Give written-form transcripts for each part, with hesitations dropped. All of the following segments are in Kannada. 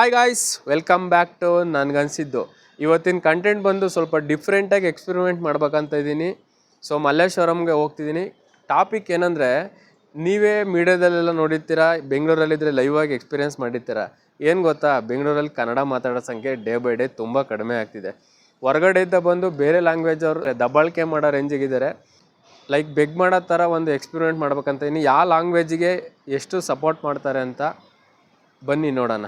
Hi guys, welcome back to ನನಗನ್ಸಿದ್ದು. ಇವತ್ತಿನ ಕಂಟೆಂಟ್ ಬಂದು ಸ್ವಲ್ಪ ಡಿಫ್ರೆಂಟಾಗಿ ಎಕ್ಸ್ಪೆರಿಮೆಂಟ್ ಮಾಡ್ಬೇಕಂತ ಇದ್ದೀನಿ. ಸೊ ಮಲ್ಲೇಶ್ವರಂಗೆ ಹೋಗ್ತಿದ್ದೀನಿ. ಟಾಪಿಕ್ ಏನಂದರೆ, ನೀವೇ ಮೀಡಿಯಾದಲ್ಲೆಲ್ಲ ನೋಡಿರ್ತೀರ, ಬೆಂಗಳೂರಲ್ಲಿದ್ದರೆ ಲೈವ್ ಆಗಿ ಎಕ್ಸ್ಪೀರಿಯೆನ್ಸ್ ಮಾಡಿರ್ತೀರ. ಏನು ಗೊತ್ತಾ, ಬೆಂಗಳೂರಲ್ಲಿ ಕನ್ನಡ ಮಾತಾಡೋ ಸಂಖ್ಯೆ ಡೇ ಬೈ ಡೇ ತುಂಬ ಕಡಿಮೆ ಆಗ್ತಿದೆ. ಹೊರಗಡೆಯಿಂದ ಬಂದು ಬೇರೆ ಲ್ಯಾಂಗ್ವೇಜ್ ಅವರು ದಬ್ಬಾಳಿಕೆ ಮಾಡೋ ರೇಂಜಿಗಿದ್ದಾರೆ. ಲೈಕ್ ಬೆಗ್ ಮಾಡೋ ಥರ ಒಂದು ಎಕ್ಸ್ಪೆರಿಮೆಂಟ್ ಮಾಡ್ಬೇಕಂತ ಇದ್ದೀನಿ. ಯಾವ ಲ್ಯಾಂಗ್ವೇಜಿಗೆ ಎಷ್ಟು ಸಪೋರ್ಟ್ ಮಾಡ್ತಾರೆ ಅಂತ ಬನ್ನಿ ನೋಡೋಣ.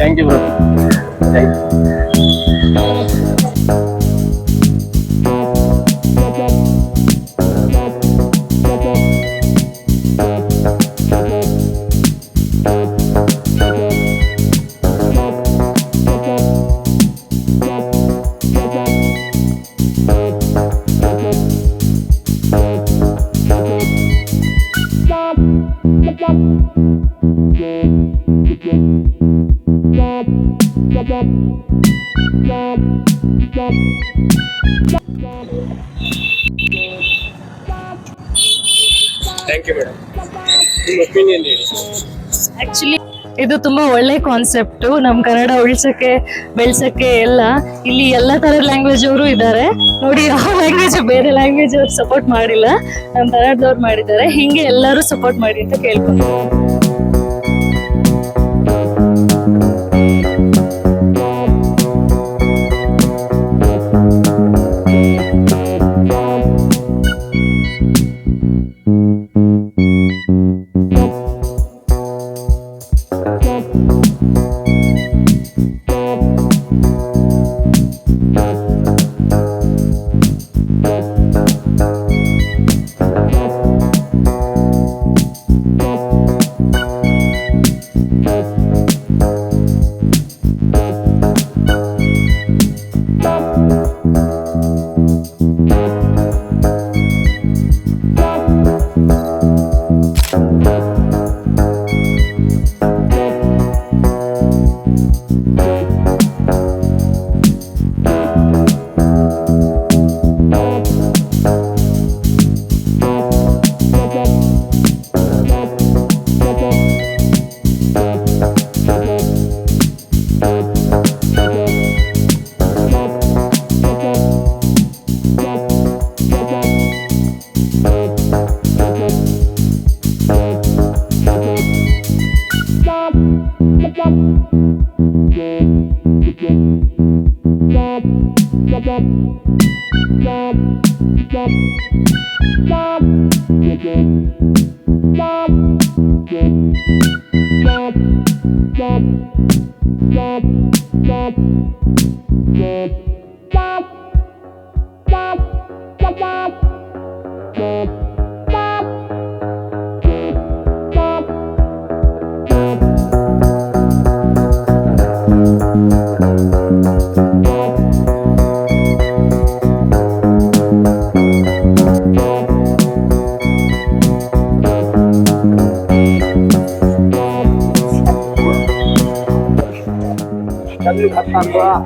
Thank you, bro. Thank you. Thank you, madam. Your opinion ಹೇಳಿ. ಆಕ್ಚುಲಿ ಇದು ತುಂಬಾ ಒಳ್ಳೆ ಕಾನ್ಸೆಪ್ಟು. ನಮ್ಮ ಕನ್ನಡ ಉಳಿಸಕ್ಕೆ ಬೆಳ್ಸಕ್ಕೆ ಎಲ್ಲ ಇಲ್ಲಿ ಎಲ್ಲ ತರದ ಲ್ಯಾಂಗ್ವೇಜ್ ಅವರು ಇದ್ದಾರೆ ನೋಡಿ. ಯಾವ ಲ್ಯಾಂಗ್ವೇಜ್ ಬೇರೆ ಲ್ಯಾಂಗ್ವೇಜ್ ಅವ್ರು ಸಪೋರ್ಟ್ ಮಾಡಿಲ್ಲ, ನಮ್ಮ ಕನ್ನಡದವ್ರು ಮಾಡಿದ್ದಾರೆ. ಹಿಂಗೆ ಎಲ್ಲರೂ ಸಪೋರ್ಟ್ ಮಾಡಿ ಅಂತ ಕೇಳ್ಕೊಂಡು.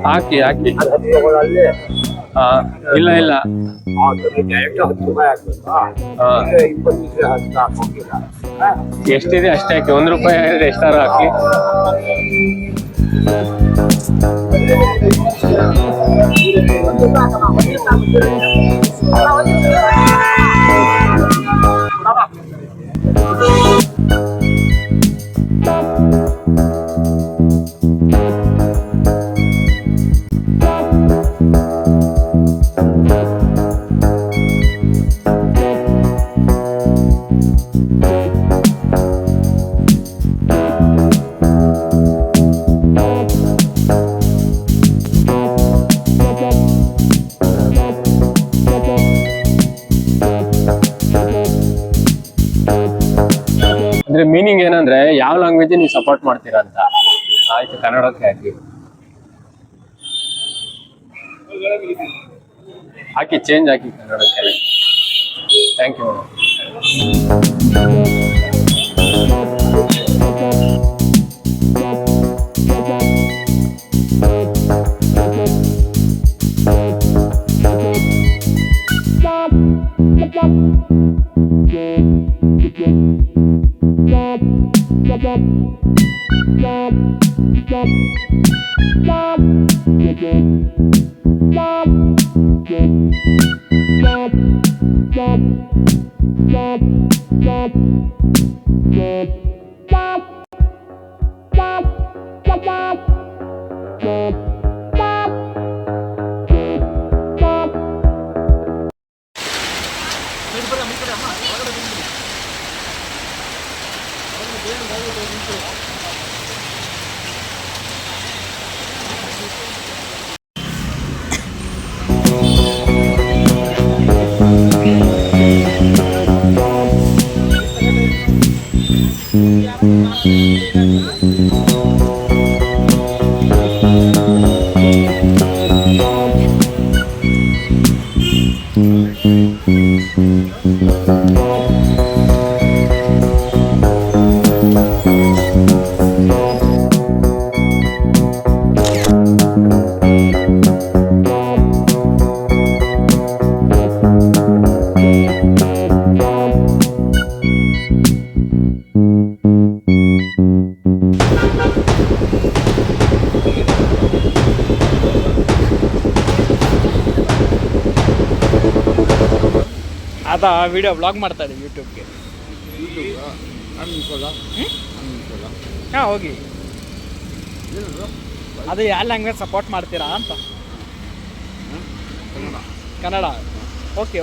ಹಾಕಿ ಇಲ್ಲ ಇಲ್ಲ ಎಷ್ಟಿದೆ ಅಷ್ಟೇ ಹಾಕಿ. ₹1 ಎಷ್ಟಾರು ಹಾಕಿ. ಲ್ಯಾಂಗ್ವೇಜ್ ನೀವು ಸಪೋರ್ಟ್ ಮಾಡ್ತೀರಾ ಅಂತ. ಆಯ್ತು, ಕನ್ನಡಕ್ಕೆ ಹಾಕಿ ಚೇಂಜ್ ಹಾಕಿ ಕನ್ನಡಕ್ಕೆ. Thank you. ಅದ ವಿಡಿಯೋ ಬ್ಲಾಗ್ ಮಾಡ್ತಾ ಇದ್ದೀವಿ ಯೂಟ್ಯೂಬ್ಗೆ. ಹಾಂ ಹೋಗಿ. ಅದು ಯಾವ ಲ್ಯಾಂಗ್ವೇಜ್ ಸಪೋರ್ಟ್ ಮಾಡ್ತೀರಾ ಅಂತ. ಕನ್ನಡ. ಓಕೆ.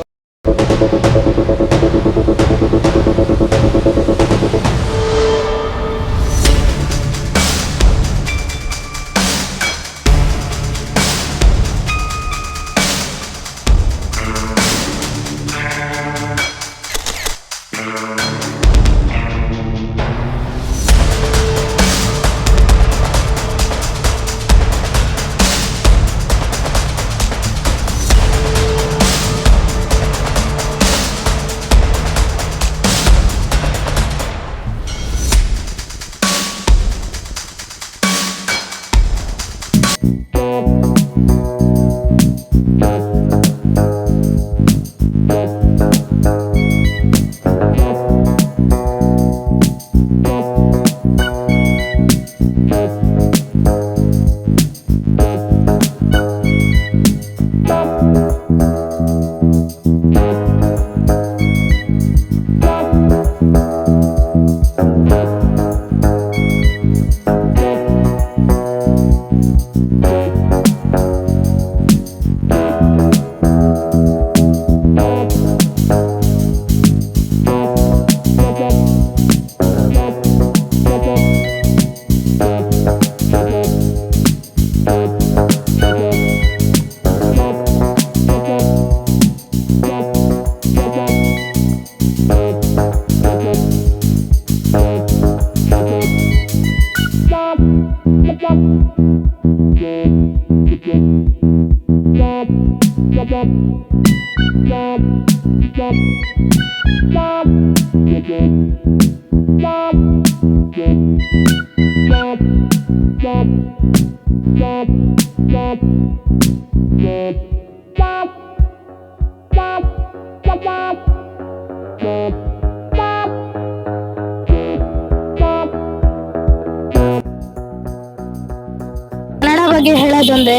ಕನ್ನಡ ಬಗ್ಗೆ ಹೇಳೋದಂದ್ರೆ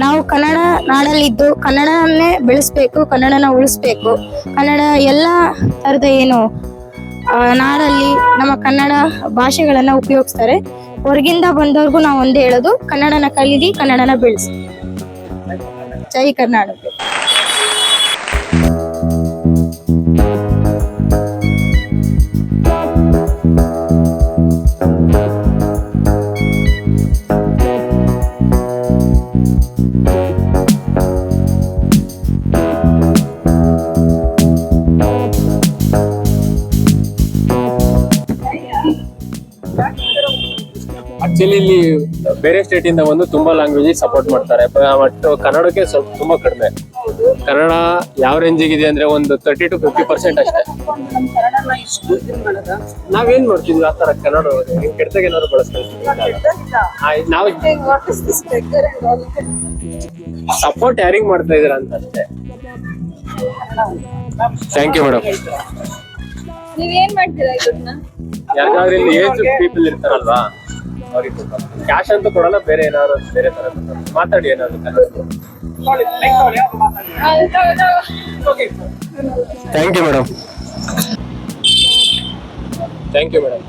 ನಾವು ಕನ್ನಡ ನಾಡಲ್ಲಿದ್ದು ಕನ್ನಡನ್ನೇ ಬೆಳೆಸ್ಬೇಕು, ಕನ್ನಡನ ಉಳಿಸ್ಬೇಕು. ಕನ್ನಡ ಎಲ್ಲ ಥರದ ಏನು ನಾಡಲ್ಲಿ ನಮ್ಮ ಕನ್ನಡ ಭಾಷೆಗಳನ್ನ ಉಪಯೋಗಿಸ್ತಾರೆ. ಹೊರಗಿಂದ ಬಂದವ್ರಿಗೂ ನಾವು ಒಂದೇ ಹೇಳೋದು, ಕನ್ನಡನ ಕಲೀರಿ, ಕನ್ನಡನ ಬೆಳೆಸಿ. ಜೈ ಕರ್ನಾಟಕ. ಆಕ್ಚುಲಿ ಇಲ್ಲಿ ಬೇರೆ ಸ್ಟೇಟ್ ಇಂದ ಬಂದು ತುಂಬಾ ಲ್ಯಾಂಗ್ವೇಜ್ ಸಪೋರ್ಟ್ ಮಾಡ್ತಾರೆ, ಬಟ್ ಕನ್ನಡಕ್ಕೆ ಸ್ವಲ್ಪ ತುಂಬಾ ಕಡಿಮೆ. ಕನ್ನಡ ಯಾವ ರೇಂಜಿಗೆ ಇದೆ ಅಂದ್ರೆ ಒಂದು 30 to 50% ಅಷ್ಟೇ. ನಾವೇನ್ ಮಾಡ್ತಿದ್ವಿ ಆ ತರ ಕನ್ನಡ ಕೆಟ್ಟದಾಗ ಏನಾದ್ರು ಬಳಸ್ತೀವಿ ನಾವು. ಸಪೋರ್ಟ್ ಯಾರಿಗ್ ಮಾಡ್ತಾ ಇದೀರಾ ಅಂತ ಅಷ್ಟೇ. Thank you madam. ನೀವೇನ್ ಮಾಡ್ತೀರಾ ಇದನ್ನ? ಯಾರಿಗಾದ್ರೂ ಇಲ್ಲಿ ಏಜ್ ಪೀಪಲ್ ಇರ್ತಾರಲ್ವಾ ಅವ್ರಿಗೆ ಕ್ಯಾಶ್ ಅಂತೂ ಕೊಡಲ್ಲ, ಬೇರೆ ಏನಾದ್ರು ಬೇರೆ ತರ ಮಾತಾಡಿ ಏನಾದ್ರು. Thank you madam. Thank you madam.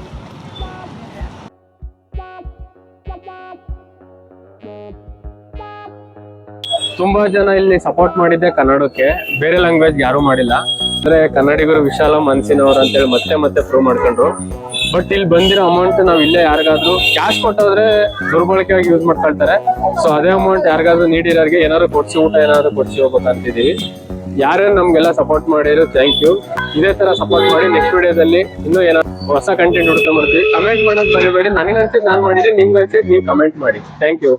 ತುಂಬಾ ಜನ ಇಲ್ಲಿ ಸಪೋರ್ಟ್ ಮಾಡಿದ್ದೆ ಕನ್ನಡಕ್ಕೆ, ಬೇರೆ ಲ್ಯಾಂಗ್ವೇಜ್ ಯಾರು ಮಾಡಿಲ್ಲ. ಅಂದ್ರೆ ಕನ್ನಡಿಗರು ವಿಶಾಲ ಮನಸ್ಸಿನವರು ಅಂತೇಳಿ ಮತ್ತೆ ಮತ್ತೆ ಪ್ರೂವ್ ಮಾಡ್ಕೊಂಡ್ರು. ಬಟ್ ಇಲ್ಲಿ ಬಂದಿರೋ ಅಮೌಂಟ್ ನಾವ್ ಇಲ್ಲೇ ಯಾರಿಗಾದ್ರು ಕ್ಯಾಶ್ ಕೊಟ್ಟೋದ್ರೆ ದುರ್ಬಳಕೆಯಾಗಿ ಯೂಸ್ ಮಾಡ್ಕೊಳ್ತಾರೆ. ಸೊ ಅದೇ ಅಮೌಂಟ್ ಯಾರಿಗಾದ್ರು ನೀಡಿರೋರಿಗೆ ಏನಾದ್ರು ಕೊಡ್ಸಿ, ಊಟ ಏನಾದ್ರು ಕೊಡ್ಸಿ ಹೋಗ್ಬೇಕಂತಿದೀವಿ. ಯಾರ್ಯಾರು ನಮ್ಗೆಲ್ಲ ಸಪೋರ್ಟ್ ಮಾಡಿರೋ ಥ್ಯಾಂಕ್ ಯು. ಇದೇ ತರ ಸಪೋರ್ಟ್ ಮಾಡಿ ನೆಕ್ಸ್ಟ್ ವಿಡಿಯೋದಲ್ಲಿ ಇನ್ನೂ ಏನಾದ್ರು ಹೊಸ ಕಂಟೆಂಟ್ ಹುಡುಕ ಮಾಡ್ತೀವಿ. ಕಮೆಂಟ್ ಮಾಡೋದು ಬರೀಬೇಡಿ. ನನಗನ್ಸಿದ್ ನಾನು ಮಾಡಿದ್ರೆ, ನಿಮ್ಗೆ ಅನ್ಸಿದ್ ನೀವು ಕಮೆಂಟ್ ಮಾಡಿ. Thank you.